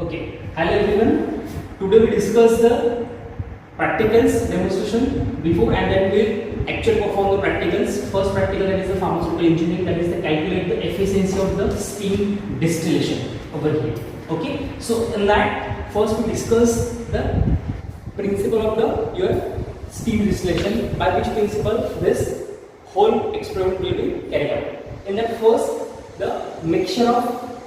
Okay, hello everyone. Today we discuss the practicals demonstration before and then we'll actually perform the practicals. First practical, that is the pharmaceutical engineering, that is the calculate the efficiency of the steam distillation over here. Okay, so in that first we discuss the principle of the your steam distillation, by which principle this whole experiment will be carried out. In that first, the mixture of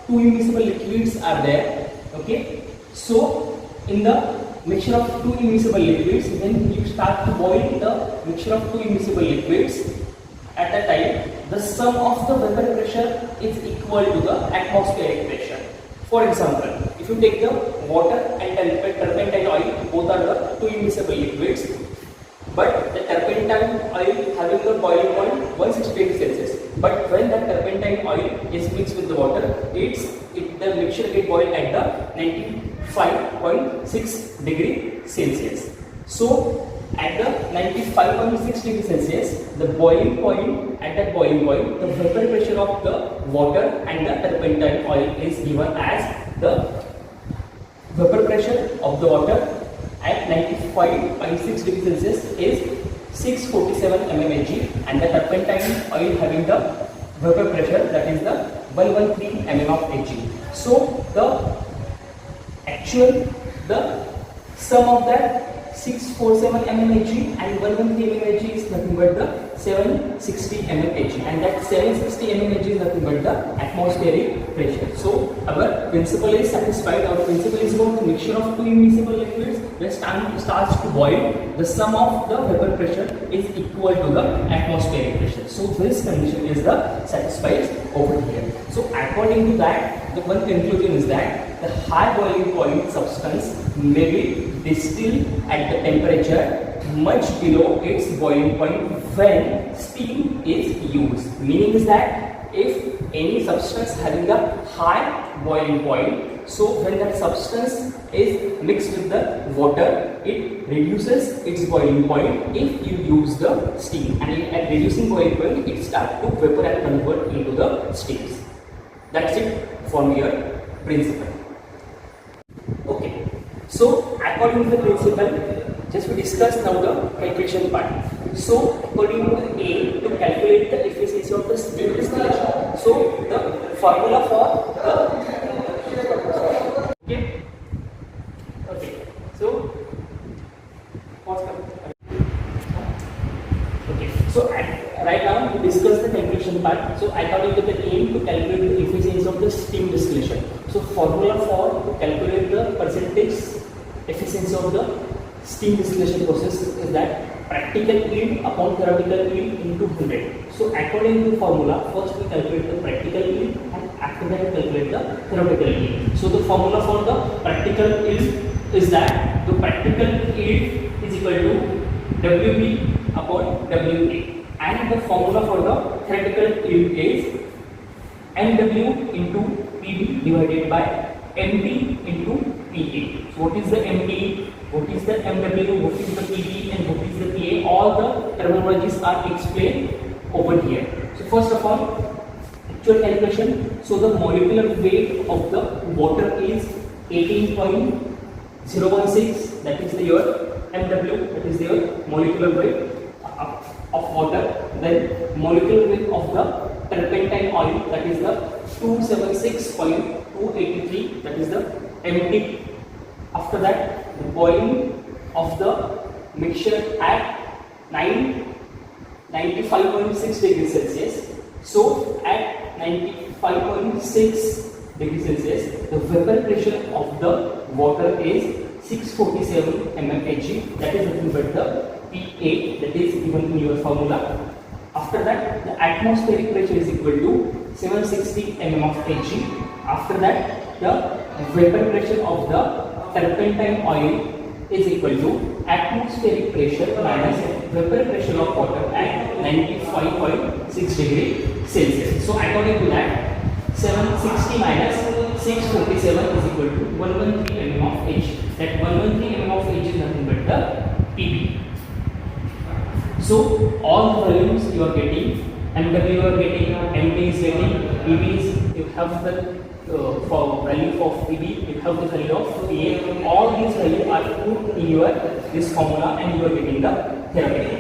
two immiscible liquids are there. Okay, so in the mixture of two immiscible liquids, when you start to boil the mixture of two immiscible liquids, at that time the sum of the vapor pressure is equal to the atmospheric pressure. For example, if you take the water and turpentine oil, both are the two immiscible liquids, but the turpentine oil having the boiling point 160 degrees Celsius. But when the turpentine oil is mixed with the water, the mixture get boiled at the 95.6 degree Celsius. So at the 95.6 degree Celsius, the boiling point, at that boiling point, the vapor pressure of the water and the turpentine oil is given as the vapor pressure of the water at 95.6 degrees Celsius is 647 mmHg, and the turpentine oil having the vapor pressure, that is the 113 mm of Hg. So the sum of that 647 mmHg and 113 mmHg is nothing but the 760 mmHg, and that 760 mmHg is nothing but the atmospheric pressure. So our principle is satisfied. Our principle is about the mixture of two immiscible liquids. When starts to boil, the sum of the vapor pressure is equal to the atmospheric pressure. So this condition is the satisfied over here. So according to that, the one conclusion is that the high boiling point substance may be distilled at the temperature much below its boiling point when steam is used. Meaning is that if any substance having a high boiling point, so when that substance is mixed with the water, it reduces its boiling point if you use the steam, and at reducing boiling point it starts to vapor and convert into the steams. That's it for your principle. Okay, so according to the principle, just we discuss now the calculation part. So according to the aim to calculate the efficiency of the steam distillation, so the formula for the so what's right now we discuss the calculation part. So according to the aim to calculate the efficiency of the steam distillation, so formula for to calculate the percentage efficiency of the steam distillation process is that practical yield upon theoretical yield into 100. So according to the formula, first we calculate the practical yield and after that we calculate the theoretical yield. So the formula for the practical yield is that the practical yield is equal to WB upon WA, and the formula for the theoretical yield is MW into PB divided by MT into PA. So what is the MT, what is the MW, what is the PB, and what is the PA? All the terminologies are explained over here. So first of all, actual calculation. So the molecular weight of the water is 18.016, that is your MW, that is your molecular weight of water. Then molecular weight of the turpentine oil, that is the 276.283, that is the MT. After that, the boiling of the mixture at 95.6 degrees Celsius. So at 95.6 degrees Celsius, the vapor pressure of the water is 647 mmHg, that is nothing but the PA, that is given in your formula. After that, the atmospheric pressure is equal to 760 mm of Hg. After that, the vapor pressure of the turpentine oil is equal to atmospheric pressure minus vapor pressure of water at 95.6 degree Celsius. So according to that, 760 minus 647 is equal to 113 mm of H. That 113 mm of H is nothing but the PB. So all the volumes you are getting, MW you are getting, MT is getting, PB is, you have the for value of PB, you have the value of PA. All these values are put in your this formula and you are getting the theoretic.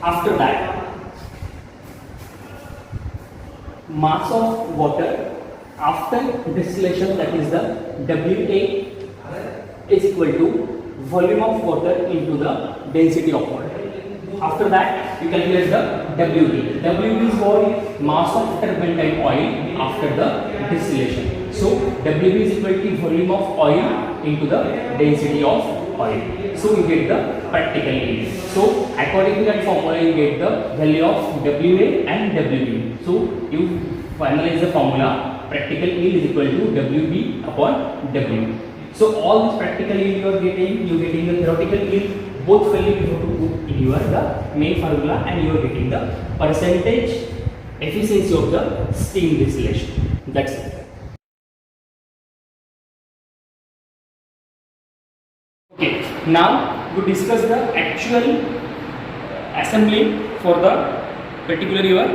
After that, mass of water after distillation, that is the WA, is equal to volume of water into the density of water. After that, you calculate the WB. WB is what? Mass of turpentine oil after the distillation. So WB is equal to volume of oil into the density of oil. So you get the practical yield. So according to that formula, you get the value of WA and WB. So you finalize the formula. Practical yield is equal to WB upon W. So all this practical yield you are getting the theoretical yield. Both value you have to put in your the main formula and you are getting the percentage efficiency of the steam distillation. That's it. Okay, now we discuss the actual assembly for the particular your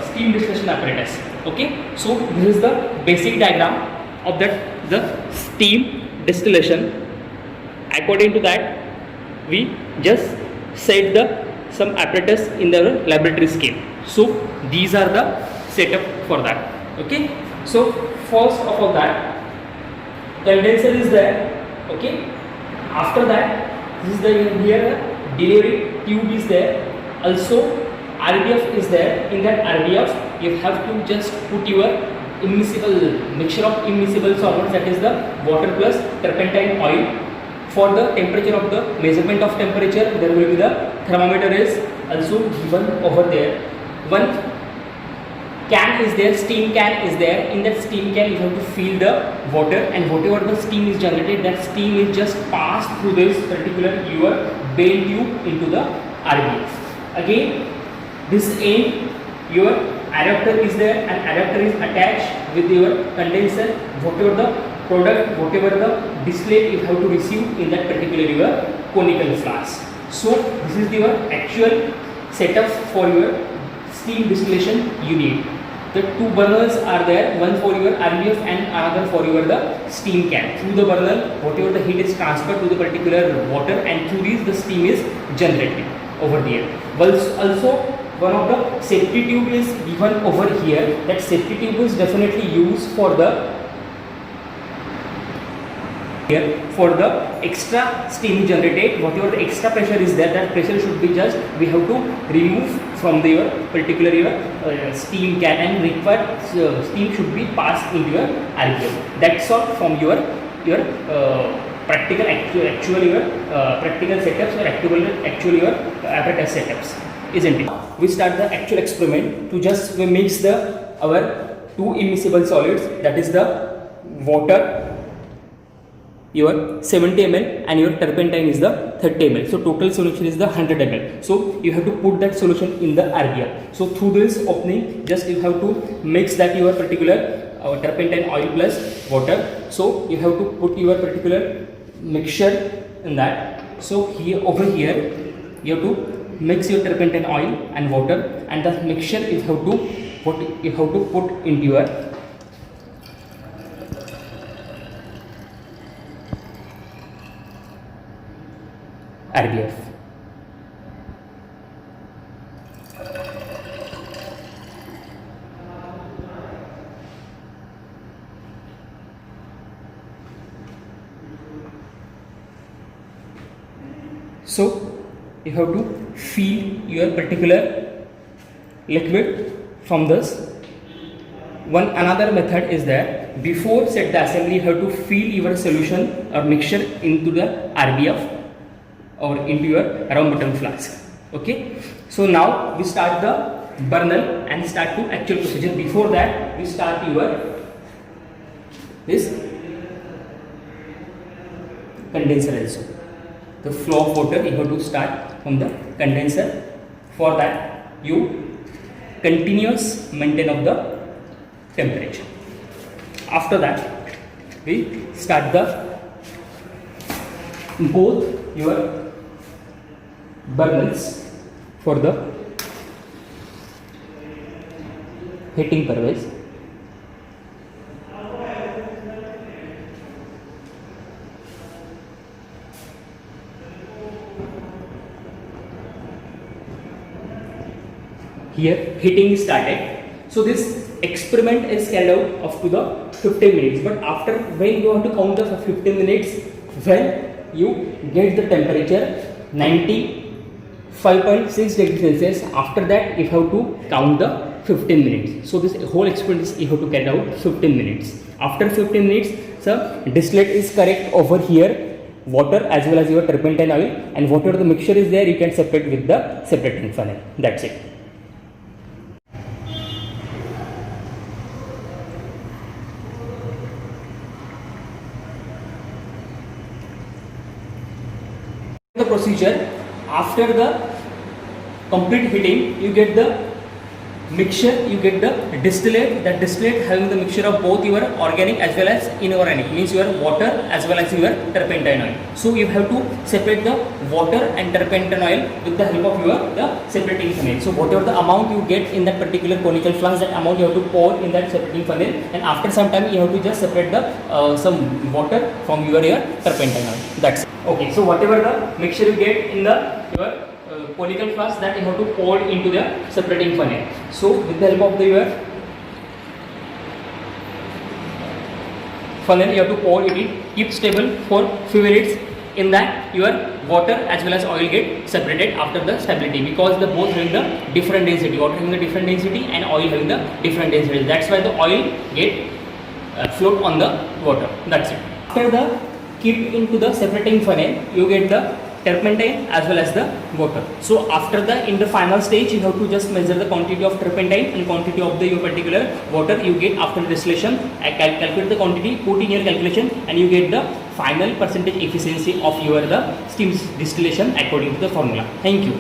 steam distillation apparatus. Okay, so this is the basic diagram of that the steam distillation. According to that, we just set the some apparatus in the laboratory scale. So these are the setup for that. Okay. So first of all that condenser is there. Okay. After that, this is the here delivery tube is there. Also RDF is there. In that RDF, you have to just put your immiscible mixture of immiscible solvents, that is the water plus turpentine oil. For the temperature of the measurement of temperature, there will be the thermometer is also given over there. One can is there, steam can is there. In that steam can, you have to fill the water, and whatever the steam is generated, that steam is just passed through this particular your bale tube into the RDF. Again, this end your adapter is there, and adapter is attached with your condenser. Whatever the product, whatever the distillate you have to receive in that particular your conical flask. So this is your actual setup for your steam distillation unit. The two burners are there, one for your RDF and another for your the steam can. Through the burner, whatever the heat is transferred to the particular water, and through this the steam is generated over there. Also, one of the safety tube is given over here. That safety tube is definitely used for the extra steam generated. Whatever the extra pressure is there, that pressure should be just we have to remove from your particular steam can, and required steam should be passed into your RDF. That's all from your practical actual your practical setups or actual your apparatus setups, isn't it? We start the actual experiment to just we mix the our two immiscible solids, that is the water your 70 ml and your turpentine is the 30 ml. So total solution is the 100 ml. So you have to put that solution in the RDF. So through this opening, just you have to mix that your particular turpentine oil plus water. So you have to put your particular mixture in that. So here over here you have to mix your turpentine oil and water, and the mixture you have to put into your RDF. So you have to fill your particular liquid from this. One another method is there. Before set the assembly, you have to fill your solution or mixture into the RDF or into your round bottom flask. Okay, so now we start the burner and start to actual procedure. Before that, we start your this condenser also. The flow of water you have to start from the condenser. For that, you continuous maintain of the temperature. After that, we start the both your burners for the heating purpose. here heating is started. So this experiment is carried out up to the 15 minutes, but after when you have to count the 15 minutes, when you get the temperature 95.6 degrees Celsius, after that you have to count the 15 minutes. So this whole experiment is you have to carry out 15 minutes. After 15 minutes, so distillate is correct over here, water as well as your turpentine oil, and whatever the mixture is there you can separate with the separating funnel. That's it. The procedure, after the complete heating you get the mixture, you get the distillate. That distillate having the mixture of both your organic as well as inorganic, means your water as well as your turpentine oil. So you have to separate the water and turpentine oil with the help of your the separating funnel. So whatever the amount you get in that particular conical flask, that amount you have to pour in that separating funnel, and after some time you have to just separate the some water from your turpentine oil. That's it. Okay, so whatever the mixture you get in the your conical flask, that you have to pour into the separating funnel. So with the help of the your funnel you have to pour it in, keep stable for few minutes. In that your water as well as oil get separated after the stability, because the both having the different density, water having the different density and oil having the different density. That's why the oil get float on the water. That's it. After the keep into the separating funnel, you get the turpentine as well as the water. So after the in the final stage you have to just measure the quantity of turpentine and quantity of the your particular water you get after distillation. Calculate the quantity, put in your calculation, and you get the final percentage efficiency of your the steam distillation according to the formula. Thank you.